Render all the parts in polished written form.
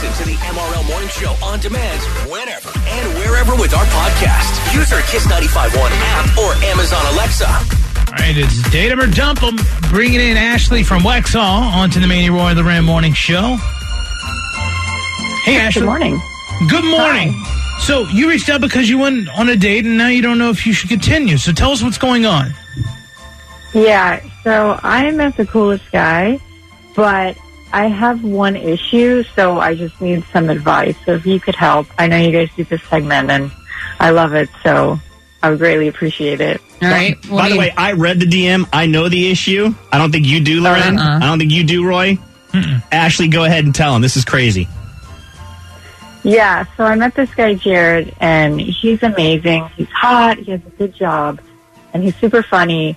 Listen to the MRL Morning Show on demand whenever and wherever with our podcast. Use our Kiss 95.1 app or Amazon Alexa. All right, it's Date 'em or Dump 'em. Bringing in Ashley from Wexall onto the Manny Roy of the Ram Morning Show. Hey, Ashley. Good morning. Good morning. Hi. So you reached out because you went on a date and now you don't know if you should continue. So tell us what's going on. Yeah, so I met the coolest guy, but I have one issue, so I just need some advice. So if you could help, I know you guys do this segment, and I love it, so I would greatly appreciate it. All right. By the way, I read the DM. I know the issue. I don't think you do, Loren. I don't think you do, Roy. Ashley, go ahead and tell him. This is crazy. Yeah, so I met this guy, Jared, and he's amazing. He's hot, he has a good job, and he's super funny.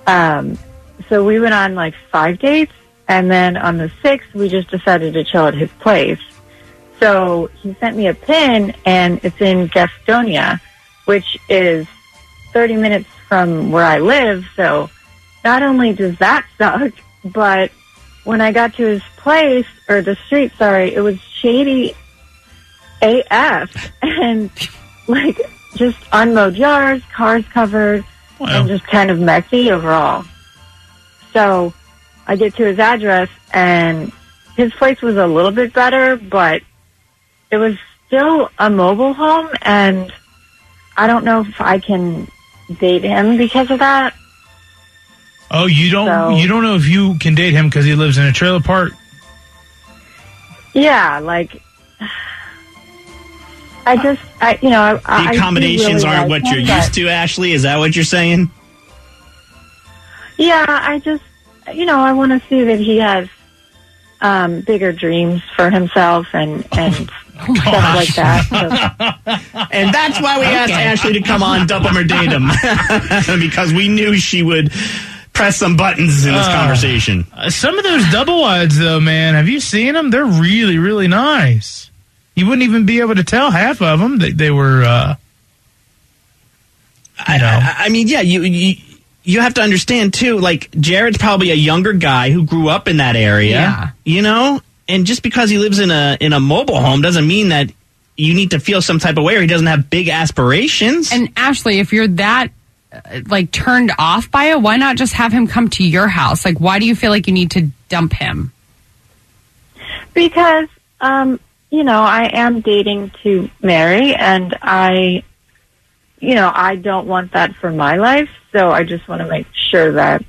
So we went on like 5 dates, and then on the 6th, we just decided to chill at his place. So he sent me a pin, and it's in Gastonia, which is 30 minutes from where I live. So not only does that suck, but when I got to his place, or the street, sorry, it was shady AF, and like just unmowed yards, cars covered, and just kind of messy overall. So I get to his address, and his place was a little bit better, but it was still a mobile home, and I don't know if I can date him because of that. Oh, you don't know if you can date him because he lives in a trailer park? Yeah, like the accommodations aren't what you're used to, Ashley. Is that what you're saying? Yeah, I want to see that he has bigger dreams for himself and stuff like that. So. And that's why we asked Ashley to come on Dump 'em or Date 'em. Because we knew she would press some buttons in this conversation. Some of those double wides, though, man, have you seen them? They're really, really nice. You wouldn't even be able to tell half of them that they were, I mean, yeah, you have to understand, too, like, Jared's probably a younger guy who grew up in that area, and just because he lives in a mobile home doesn't mean that you need to feel some type of way or he doesn't have big aspirations. And Ashley, if you're that, turned off by it, why not just have him come to your house? Like, why do you feel like you need to dump him? Because, I am dating to marry, and I don't want that for my life, so I just want to make sure that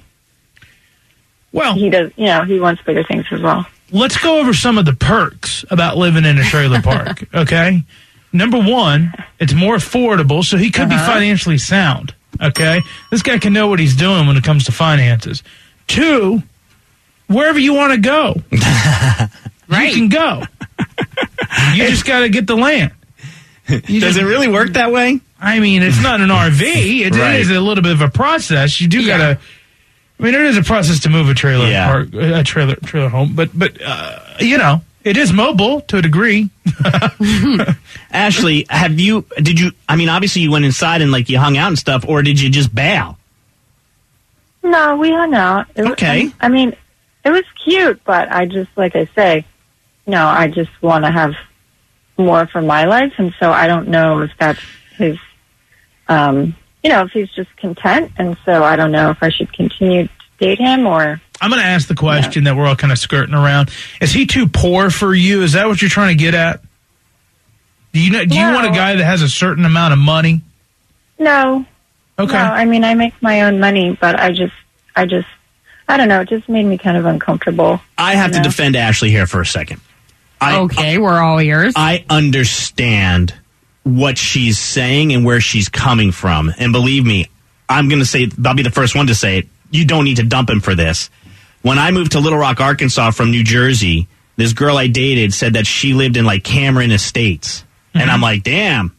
he does, he wants bigger things as well. Let's go over some of the perks about living in a trailer park, okay? Number one, it's more affordable, so he could be financially sound, okay? This guy can know what he's doing when it comes to finances. 2, wherever you want to go, you can go. You just got to get the land. Does it really work that way? I mean, it's not an RV. It is a little bit of a process. You do got to. I mean, it is a process to move a trailer park, a trailer home, but it is mobile to a degree. Ashley, obviously you went inside and you hung out and stuff, or did you just bail? No, we hung out. Okay. It was cute, but I just, like I say, I just want to have more for my life, and so I don't know if that's his, if he's just content, and so I don't know if I should continue to date him or... I'm going to ask the question that we're all kind of skirting around. Is he too poor for you? Is that what you're trying to get at? Do you want a guy that has a certain amount of money? No. Okay. No, I make my own money, but I don't know, it just made me kind of uncomfortable. I have to defend Ashley here for a second. We're all ears. I understand what she's saying and where she's coming from. And believe me, I'll be the first one to say it. You don't need to dump him for this. When I moved to Little Rock, Arkansas from New Jersey, this girl I dated said that she lived in Cameron Estates. Mm-hmm. And I'm like, damn,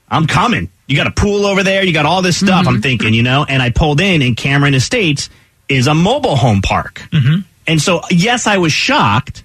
I'm coming. You got a pool over there. You got all this stuff. I'm thinking, and I pulled in, and Cameron Estates is a mobile home park. Mm-hmm. And so, yes, I was shocked.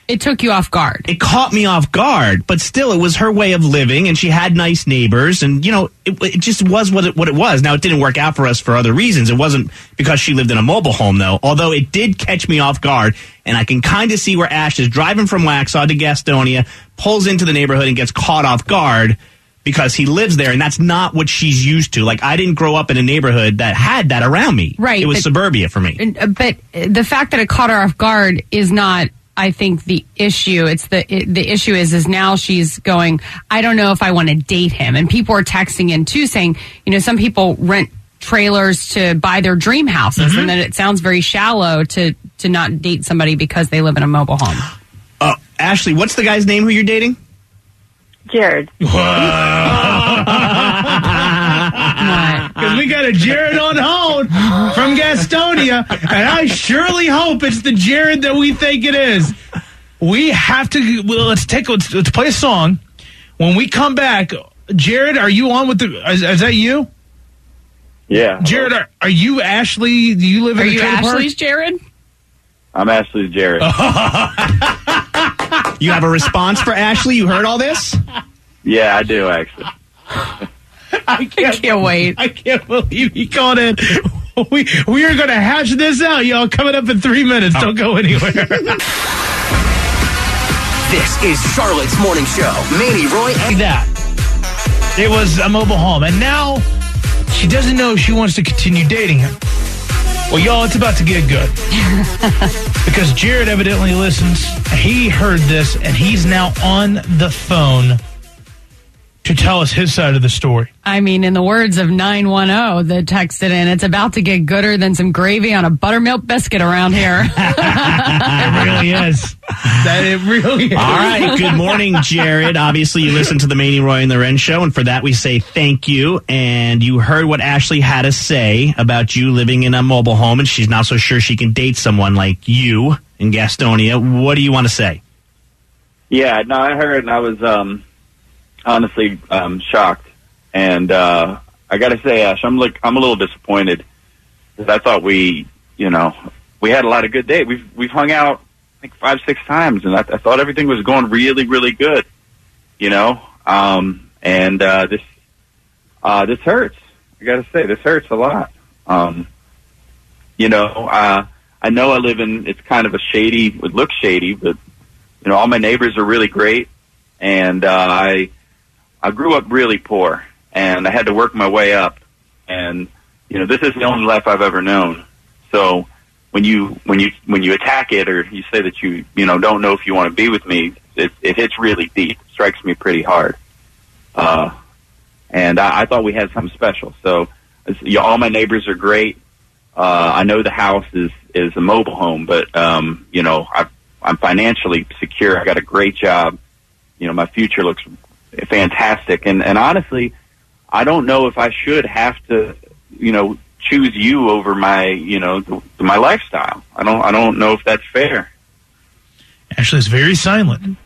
It took you off guard. It caught me off guard, but still, it was her way of living, and she had nice neighbors, and, it just was what it was. Now, it didn't work out for us for other reasons. It wasn't because she lived in a mobile home, though, although it did catch me off guard, and I can kind of see where Ash is driving from Waxhaw to Gastonia, pulls into the neighborhood, and gets caught off guard because he lives there, and that's not what she's used to. Like, I didn't grow up in a neighborhood that had that around me. Right. It was suburbia for me. But the fact that it caught her off guard is not, I think, the issue. It's the issue is now she's going, I don't know if I want to date him. And people are texting in too saying, some people rent trailers to buy their dream houses. Mm-hmm. And then it sounds very shallow to not date somebody because they live in a mobile home. Ashley, what's the guy's name who you're dating? Jared. Because we got a Jared on hold from Gastonia, and I surely hope it's the Jared that we think it is. We have to. Well, let's play a song. When we come back, Jared, are you on with the? Is that you? Yeah. Jared, are you Ashley? Do you live in Are you trailer park? Ashley's Jared? I'm Ashley's Jared. You have a response for Ashley? You heard all this? Yeah, I do, actually. I can't wait. I can't believe he called in. We are going to hash this out, y'all. Coming up in 3 minutes. Don't go anywhere. This is Charlotte's Morning Show. Manny, Roy, and that. It was a mobile home, and now she doesn't know if she wants to continue dating him. Well, y'all, it's about to get good. Because Jared evidently listens. He heard this, and he's now on the phone to tell us his side of the story. I mean, in the words of 910 that texted in, it's about to get gooder than some gravy on a buttermilk biscuit around here. It really is. It really is. All right. Good morning, Jared. Obviously, you listened to the Manny, Roy, and the Ren show, and for that, we say thank you. And you heard what Ashley had to say about you living in a mobile home, and she's not so sure she can date someone like you in Gastonia. What do you want to say? Yeah, no, I heard, and I was honestly shocked. And I got to say, Ash, I'm a little disappointed because I thought we had a lot of good days. We've hung out, I think, 5-6 times, and I thought everything was going really, really good. This hurts. I got to say, this hurts a lot. I know I live in, it's kind of a shady, it looks shady, but all my neighbors are really great, and I grew up really poor, and I had to work my way up. And this is the only life I've ever known. So when you attack it, or you say that you don't know if you want to be with me, it hits really deep. It strikes me pretty hard. And I thought we had something special. So all my neighbors are great. I know the house is a mobile home, but I'm financially secure. I got a great job. My future looks fantastic. And honestly, I don't know if I should have to, choose you over my, my lifestyle. I don't know if that's fair. Ashley's very silent.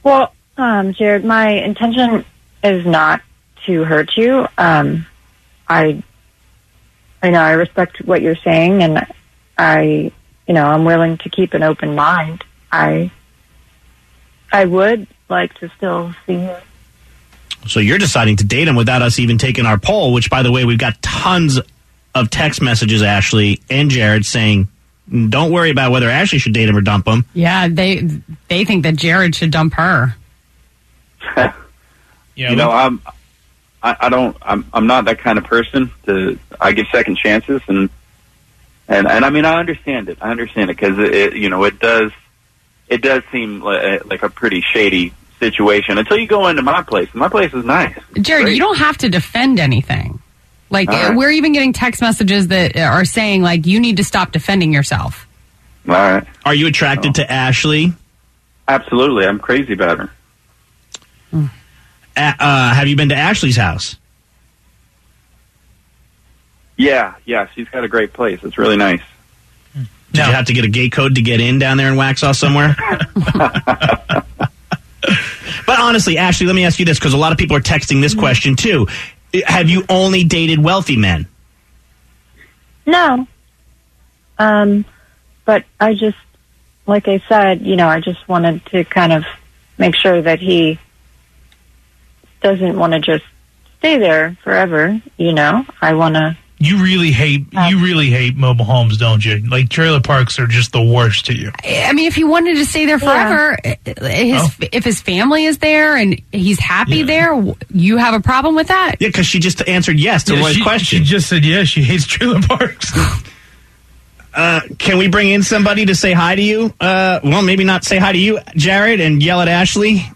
Well, Jared, my intention is not to hurt you. I respect what you're saying, and I'm willing to keep an open mind. I would like to still see you. So you're deciding to date him without us even taking our poll, which, by the way, we've got tons of text messages, Ashley and Jared, saying, don't worry about whether Ashley should date him or dump him. Yeah, they think that Jared should dump her. Yeah, I'm not that kind of person. I give second chances, and I mean, I understand it. Because it does seem like a pretty shady situation until you go into my place. My place is nice. Jared, Great. You don't have to defend anything. Like, right. We're even getting text messages that are saying, like, you need to stop defending yourself. All right. Are you attracted to Ashley? Absolutely. I'm crazy about her. Have you been to Ashley's house? Yeah. She's got a great place. It's really nice. Did you have to get a gate code to get in down there in Waxhaw somewhere? But honestly, Ashley, let me ask you this, because a lot of people are texting this question too. Have you only dated wealthy men? No. But I just, like I said, I just wanted to kind of make sure that he doesn't want to just stay there forever. I want to. You really hate mobile homes, don't you? Like, trailer parks are just the worst to you. I mean, if he wanted to stay there forever, if his family is there and he's happy there, you have a problem with that? Yeah, because she just answered yes to Roy's question. She just said yes. She hates trailer parks. Can we bring in somebody to say hi to you? Well, maybe not say hi to you, Jared, and yell at Ashley.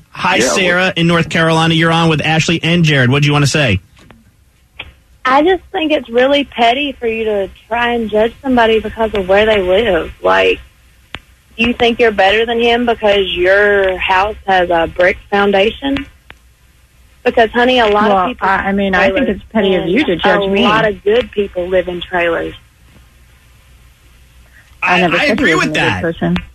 Hi, Sarah in North Carolina. You're on with Ashley and Jared. What do you want to say? I just think it's really petty for you to try and judge somebody because of where they live. Like, do you think you're better than him because your house has a brick foundation? Because, honey, a lot of people... I think it's petty of you to judge me. A lot of good people live in trailers. I agree with that.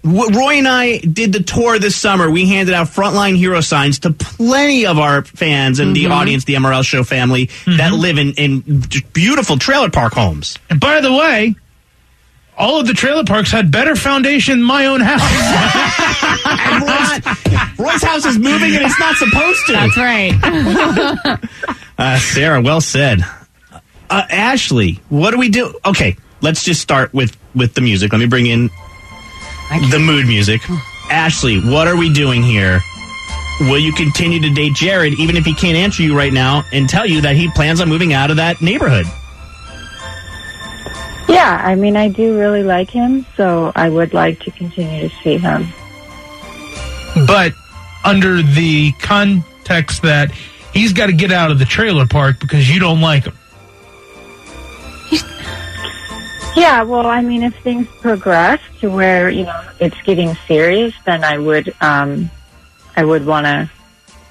Roy and I did the tour this summer. We handed out Frontline Hero signs to plenty of our fans and the audience, the MRL Show family, that live in beautiful trailer park homes. And by the way, all of the trailer parks had better foundation than my own house. And Roy's house is moving and it's not supposed to. That's right. Sarah, well said. Ashley, what do we do? Okay. Let's just start with the music. Let me bring in the mood music. Ashley, what are we doing here? Will you continue to date Jared even if he can't answer you right now and tell you that he plans on moving out of that neighborhood? Yeah, I do really like him, so I would like to continue to see him. But under the context that he's got to get out of the trailer park because you don't like him. Yeah, well, if things progress to where, it's getting serious, then I would want to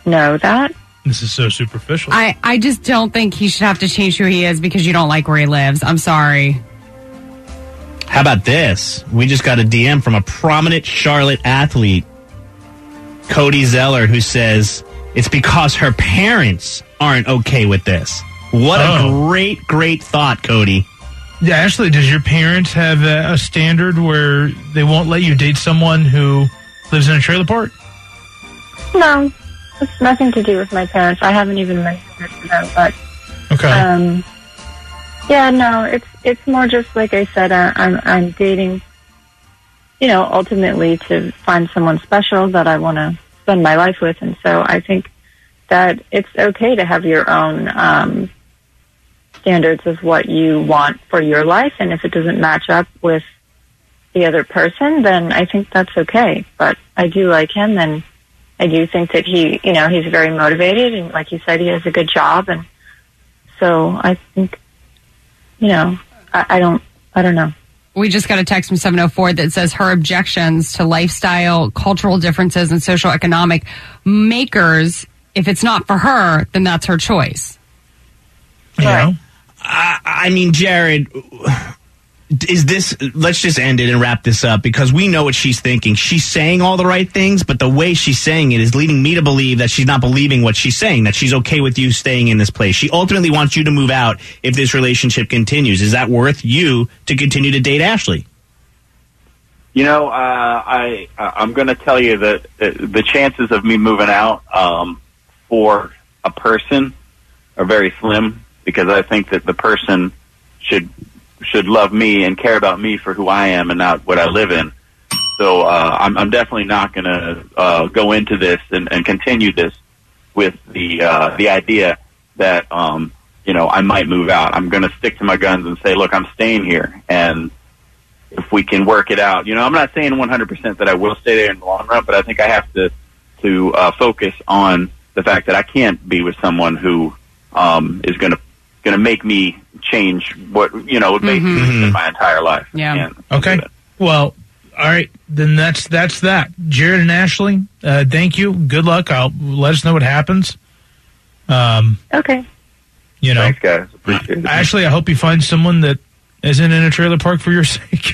know that. This is so superficial. I just don't think he should have to change who he is because you don't like where he lives. I'm sorry. How about this? We just got a DM from a prominent Charlotte athlete, Cody Zeller, who says it's because her parents aren't okay with this. What a great thought, Cody. Yeah, Ashley, does your parents have a standard where they won't let you date someone who lives in a trailer park? No, it's nothing to do with my parents. I haven't even mentioned it to them, but okay. Yeah, no, it's more just like I said. I'm dating, ultimately to find someone special that I want to spend my life with, and so I think that it's okay to have your own standards of what you want for your life, and if it doesn't match up with the other person, then I think that's okay. But I do like him, and I do think that he, he's very motivated, and like you said, he has a good job, and so I think, I don't know. We just got a text from 704 that says her objections to lifestyle, cultural differences, and social economic makers, if it's not for her, then that's her choice. Right. Jared, let's just end it and wrap this up because we know what she's thinking. She's saying all the right things, but the way she's saying it is leading me to believe that she's not believing what she's saying, that she's okay with you staying in this place. She ultimately wants you to move out if this relationship continues. Is that worth you to continue to date Ashley? I'm going to tell you that the chances of me moving out for a person are very slim, because I think that the person should love me and care about me for who I am and not what I live in. So I'm definitely not going to go into this and continue this with the idea that I might move out. I'm going to stick to my guns and say, look, I'm staying here, and if we can work it out. I'm not saying 100% that I will stay there in the long run, but I think I have to focus on the fact that I can't be with someone who is going to make me change what would make me in my entire life. Yeah. Okay. Well, all right. Then that's that. Jared and Ashley, thank you. Good luck. Let us know what happens. Okay. Thanks, guys. Appreciate it. Ashley, I hope you find someone that isn't in a trailer park for your sake.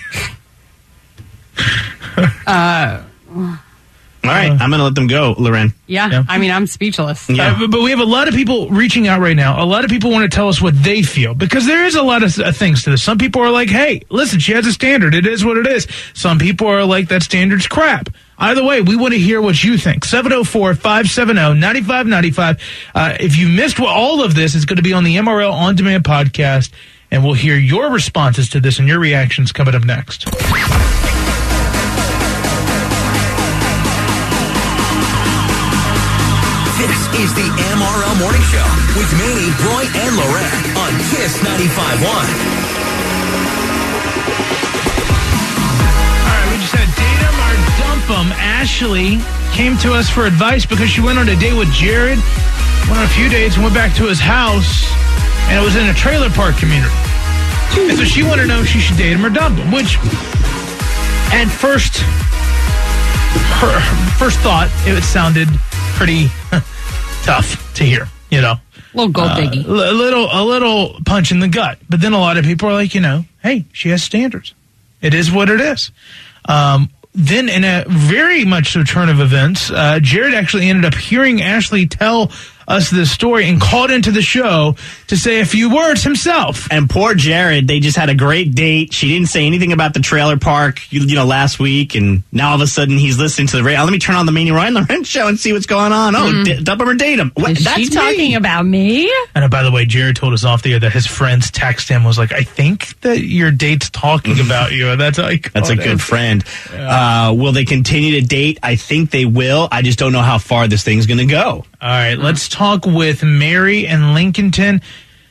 All right, I'm going to let them go, Loren. Yeah, I mean, I'm speechless. Yeah. But we have a lot of people reaching out right now. A lot of people want to tell us what they feel because there is a lot of things to this. Some people are like, hey, listen, she has a standard. It is what it is. Some people are like, that standard's crap. Either way, we want to hear what you think. 704-570-9595. If you missed all of this, it's going to be on the MRL On Demand podcast, and we'll hear your responses to this and your reactions coming up next. This is the MRL Morning Show with Manny, Roy, and Loren on KISS 95.1. All right, we just had date 'em or dump 'em. Ashley came to us for advice because she went on a date with Jared, went on a few dates, and went back to his house, and it was in a trailer park community. And so she wanted to know if she should date him or dump him, which at first, her first thought, it sounded pretty tough to hear, you know. A little gold diggy. A little punch in the gut. But then a lot of people are like, hey, she has standards. It is what it is. Then in a very much so turn of events, Jared actually ended up hearing Ashley tell us this story and called into the show to say a few words himself. And poor Jared, they just had a great date. She didn't say anything about the trailer park, last week, and now all of a sudden he's listening to the radio. Let me turn on the Manny, Roy, and Loren show and see what's going on. Dump him or date him. Is she talking about me? And by the way, Jared told us off the air that his friends text him, was like, I think that your date's talking about you. And that's how he called That's a good friend. Yeah. Will they continue to date? I think they will. I just don't know how far this thing's going to go. All right, let's talk with Mary in Lincolnton.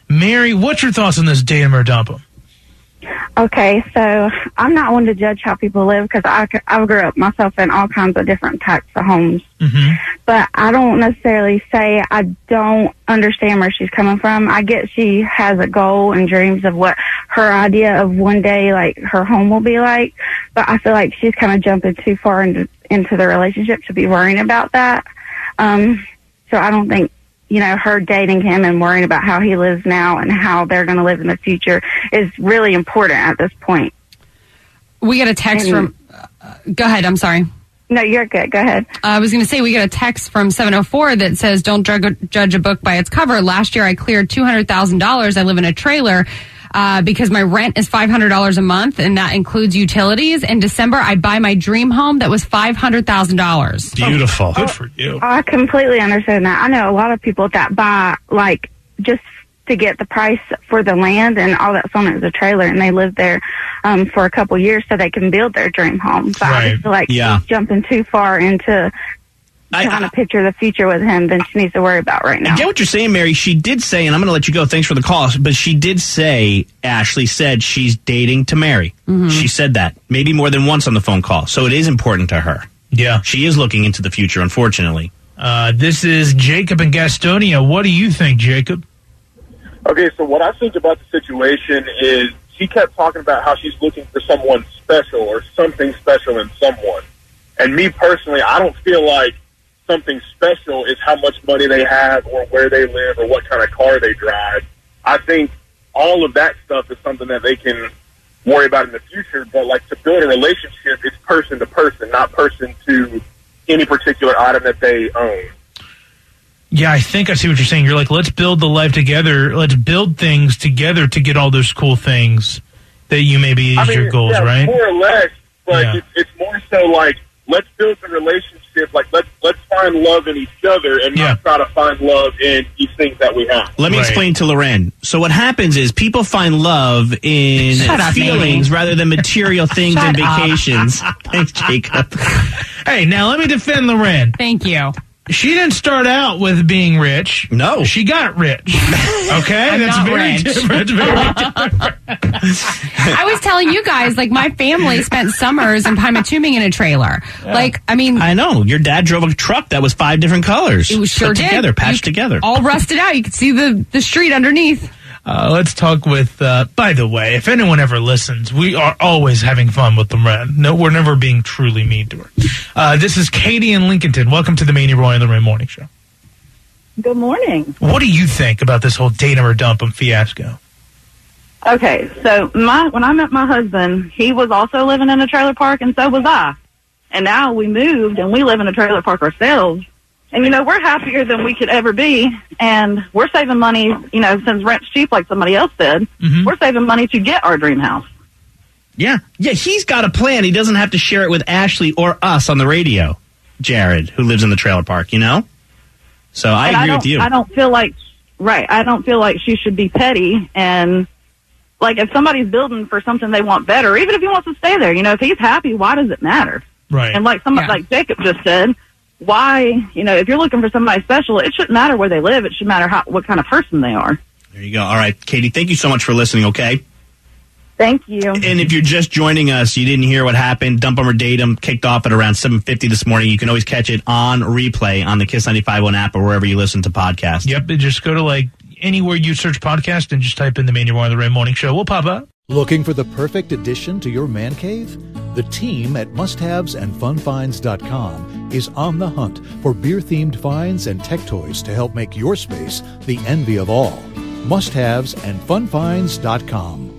Mary, what's your thoughts on this date 'em or dump 'em? Okay, so I'm not one to judge how people live because I grew up myself in all kinds of different types of homes. Mm-hmm. But I don't necessarily say I don't understand where she's coming from. I get she has a goal and dreams of what her idea of one day, like, her home will be like. But I feel like she's kind of jumping too far into the relationship to be worrying about that. So I don't think, her dating him and worrying about how he lives now and how they're going to live in the future is really important at this point. We got a text from... go ahead, I'm sorry. No, you're good. Go ahead. I was going to say, we got a text from 704 that says, don't judge a book by its cover. Last year I cleared $200,000. I live in a trailer because my rent is $500 a month, and that includes utilities. In December, I buy my dream home that was $500,000. Beautiful. Good for you. I completely understand that. I know a lot of people that buy, just to get the price for the land and all that's on it is a trailer, and they live there for a couple years so they can build their dream home. But I just feel like she's jumping too far into trying to picture the future with him than she needs to worry about right now. I get what you're saying, Mary. She did say, and I'm going to let you go, thanks for the call, but she did say, Ashley said she's dating to marry. Mm-hmm. She said that maybe more than once on the phone call. So it is important to her. Yeah. She is looking into the future, unfortunately. This is Jacob in Gastonia. What do you think, Jacob? Okay, so what I think about the situation is she kept talking about how she's looking for someone special or something special in someone. And me personally, I don't feel like something special is how much money they have or where they live or what kind of car they drive. I think all of that stuff is something that they can worry about in the future. But, to build a relationship, it's person to person, not person to any particular item that they own. Yeah, I think I see what you're saying. You're like, let's build the life together. Let's build things together to get all those cool things that you maybe is your goals, right? More or less, but it's more so let's build the relationship. Let's find love in each other and not try to find love in these things that we have. Let me explain to Loren. So what happens is people find love in feelings rather than material things and vacations. Thanks, Jacob. Hey, now let me defend Loren. Thank you. She didn't start out with being rich. No. She got rich. Okay? That's very different. I was telling you guys, my family spent summers in Pymatuming in a trailer. Yeah. I know. Your dad drove a truck that was 5 different colors. It was sure did. Patched together. All rusted out. You could see the street underneath. Let's talk with, by the way, if anyone ever listens, we are always having fun with Loren. No, we're never being truly mean to her. This is Katie in Lincolnton. Welcome to the Manny, Roy, and Loren Morning Show. Good morning. What do you think about this whole date 'em or dump 'em fiasco? Okay, so when I met my husband, he was also living in a trailer park, and so was I. And now we moved and we live in a trailer park ourselves. And, we're happier than we could ever be. And we're saving money, since rent's cheap, like somebody else said. Mm-hmm. We're saving money to get our dream house. Yeah, he's got a plan. He doesn't have to share it with Ashley or us on the radio, Jared, who lives in the trailer park, So I agree with you. I don't feel like she should be petty. And, like, if somebody's building for something they want better, even if he wants to stay there, if he's happy, why does it matter? Right. And like like Jacob just said, why, if you're looking for somebody special, it shouldn't matter where they live. It should matter what kind of person they are. There you go. All right, Katie, thank you so much for listening, okay? Thank you. And if you're just joining us, you didn't hear what happened, Dump 'em or Date 'em kicked off at around 7:50 this morning. You can always catch it on replay on the Kiss 95.1 app or wherever you listen to podcasts. Yep, and just go to anywhere you search podcast and just type in the Manual of the Ray Morning Show. We'll pop up. Looking for the perfect addition to your man cave? The team at musthavesandfunfinds.com is on the hunt for beer-themed finds and tech toys to help make your space the envy of all. Musthavesandfunfinds.com.